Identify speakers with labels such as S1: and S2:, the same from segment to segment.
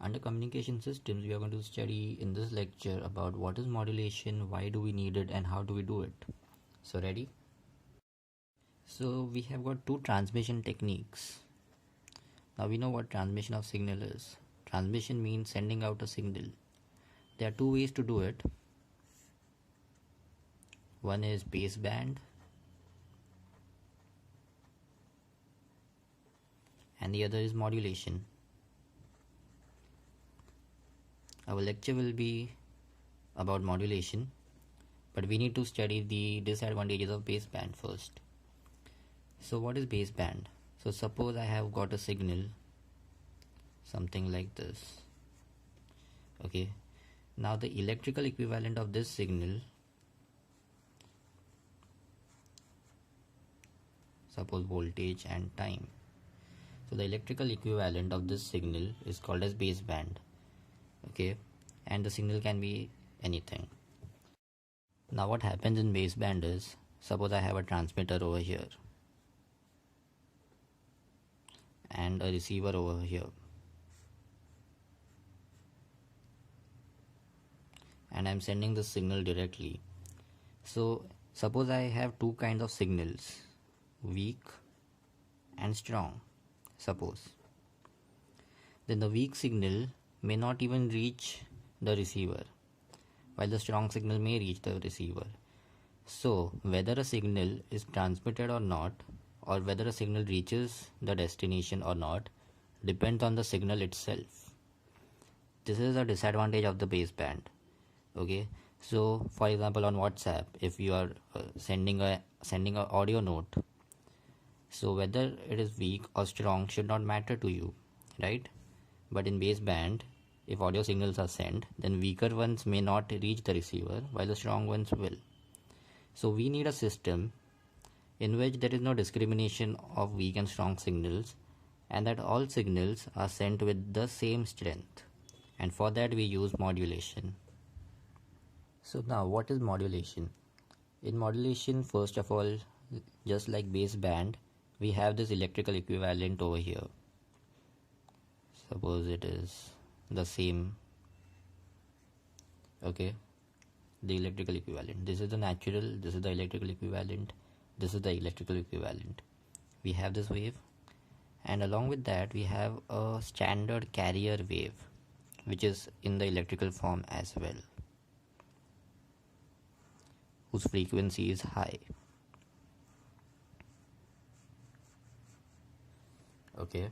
S1: Under communication systems, we are going to study in this lecture about what is modulation, why do we need it, and how do we do it. So ready? So we have got two transmission techniques. Now we know what transmission of signal is. Transmission means sending out a signal. There are two ways to do it. One is baseband and the other is modulation. Our lecture will be about modulation, but we need to study the disadvantages of baseband first. So what is baseband? So suppose I have got a signal, something like this. Okay, now the electrical equivalent of this signal, suppose voltage and time. So the electrical equivalent of this signal is called as baseband. Okay, and the signal can be anything. Now what happens in baseband is, suppose I have a transmitter over here and a receiver over here, and I'm sending the signal directly. So suppose I have two kinds of signals, weak and strong. Suppose then the weak signal may not even reach the receiver, while the strong signal may reach the receiver. So whether a signal is transmitted or not, or whether a signal reaches the destination or not, depends on the signal itself. This is a disadvantage of the baseband. Okay, so for example on WhatsApp, if you are sending a audio note, so whether it is weak or strong should not matter to you, right? But in baseband, if audio signals are sent, then weaker ones may not reach the receiver while the strong ones will. So we need a system in which there is no discrimination of weak and strong signals, and that all signals are sent with the same strength, and for that we use modulation. So now what is modulation? In modulation, first of all, just like baseband, we have this electrical equivalent over here. Suppose it is the same. Okay, the electrical equivalent. This is the natural, this is the electrical equivalent, this is the electrical equivalent. We have this wave, and along with that we have a standard carrier wave, which is in the electrical form as well, whose frequency is high. Okay,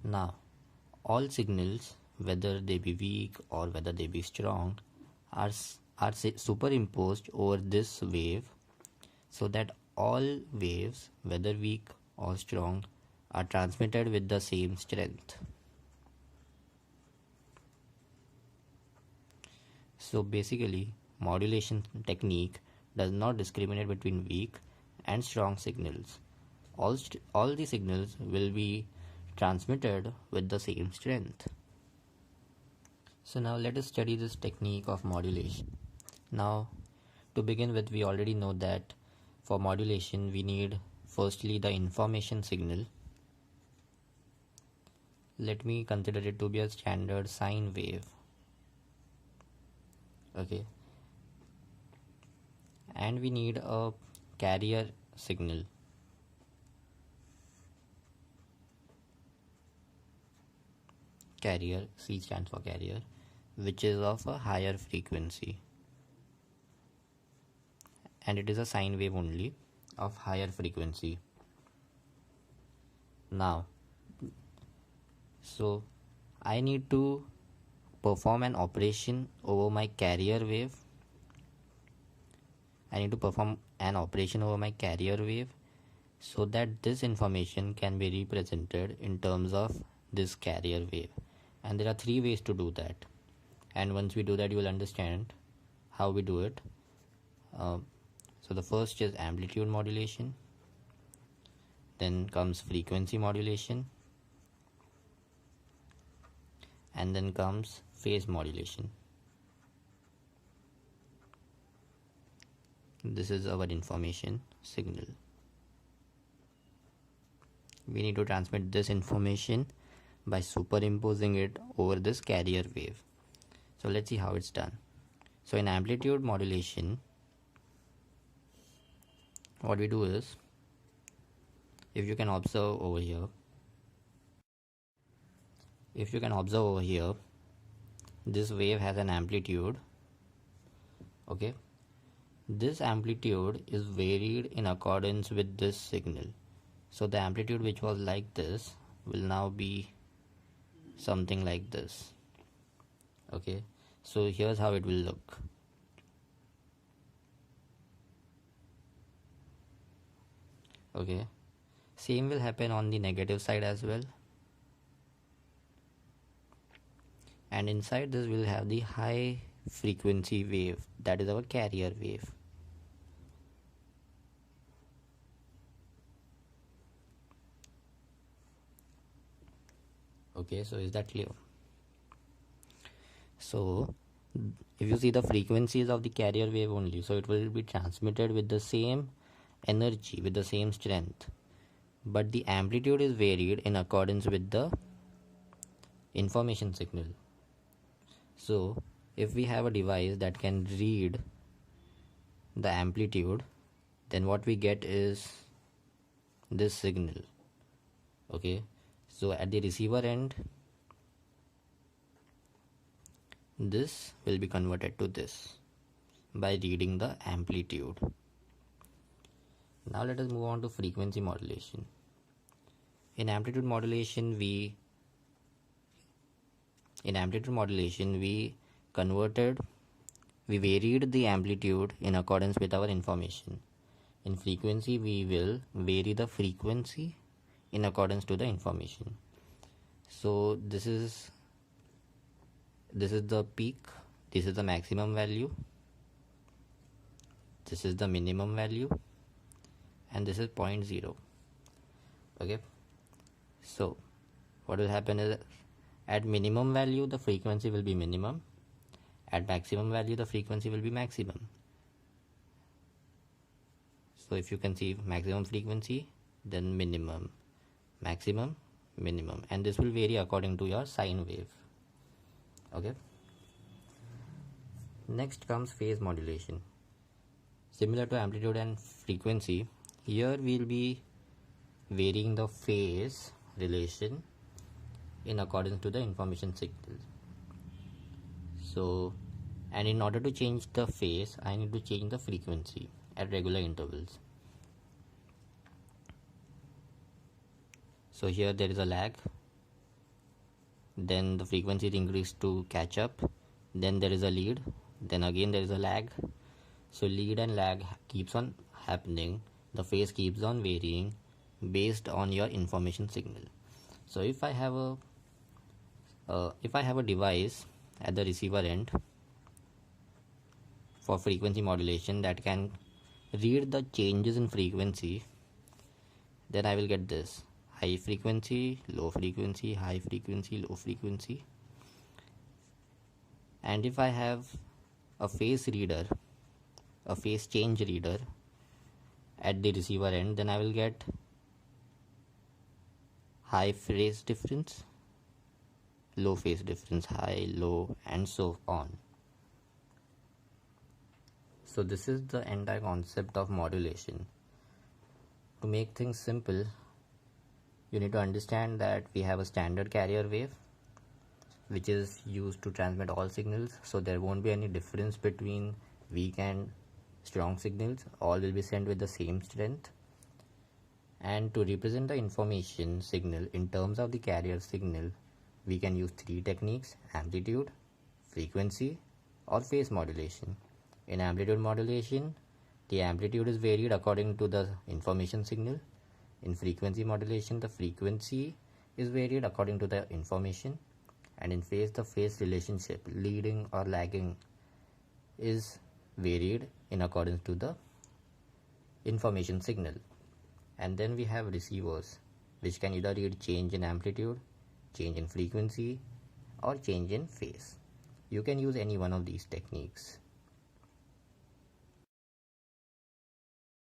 S1: now all signals, whether they be weak or whether they be strong, are superimposed over this wave, so that all waves, whether weak or strong, are transmitted with the same strength. So basically, modulation technique does not discriminate between weak and strong signals. All the signals will be transmitted with the same strength. So now let us study this technique of modulation. Now to begin with, we already know that for modulation we need firstly the information signal. Let me consider it to be a standard sine wave. Okay, and we need a carrier signal. Carrier, C stands for carrier, which is of a higher frequency, and it is a sine wave only of higher frequency. Now, so I need to perform an operation over my carrier wave. I need to perform an operation over my carrier wave so that this information can be represented in terms of this carrier wave. And there are three ways to do that, and once we do that you will understand how we do it. So the first is amplitude modulation, then comes frequency modulation, and then comes phase modulation. This is our information signal. We need to transmit this information by superimposing it over this carrier wave. So let's see how it's done. So in amplitude modulation, what we do is, if you can observe over here, this wave has an amplitude. Okay, this amplitude is varied in accordance with this signal. So the amplitude which was like this will now be something like this. Okay, so here's how it will look. Okay, same will happen on the negative side as well. And inside this we'll have the high frequency wave, that is our carrier wave. Okay, so is that clear? So if you see the frequencies of the carrier wave only, so it will be transmitted with the same energy, with the same strength, but the amplitude is varied in accordance with the information signal. So if we have a device that can read the amplitude, then what we get is this signal. Okay, so at the receiver end, this will be converted to this by reading the amplitude. Now let us move on to frequency modulation. In amplitude modulation, we varied the amplitude in accordance with our information. In frequency, we will vary the frequency in accordance to the information. So this is the peak, this is the maximum value, this is the minimum value, and this is 0.0. Okay, so what will happen is, at minimum value the frequency will be minimum, at maximum value the frequency will be maximum. So if you can see maximum frequency, then minimum, maximum, minimum, and this will vary according to your sine wave. Okay, next comes phase modulation. Similar to amplitude and frequency, here we will be varying the phase relation in accordance to the information signal. So, and in order to change the phase, I need to change the frequency at regular intervals. So here there is a lag, then the frequency is increased to catch up, then there is a lead, then again there is a lag. So lead and lag keeps on happening, the phase keeps on varying based on your information signal. So if I have a device at the receiver end for frequency modulation that can read the changes in frequency, then I will get this: high frequency, low frequency, high frequency, low frequency. And if I have a phase change reader at the receiver end, then I will get high phase difference, low phase difference, high, low, and so on. So this is the entire concept of modulation. To make things simple, you need to understand that we have a standard carrier wave which is used to transmit all signals, so there won't be any difference between weak and strong signals, all will be sent with the same strength. And to represent the information signal in terms of the carrier signal, we can use three techniques: amplitude, frequency, or phase modulation. In amplitude modulation, the amplitude is varied according to the information signal. In frequency modulation, the frequency is varied according to the information. And in phase, the phase relationship, leading or lagging, is varied in accordance to the information signal. And then we have receivers, which can either read change in amplitude, change in frequency, or change in phase. You can use any one of these techniques.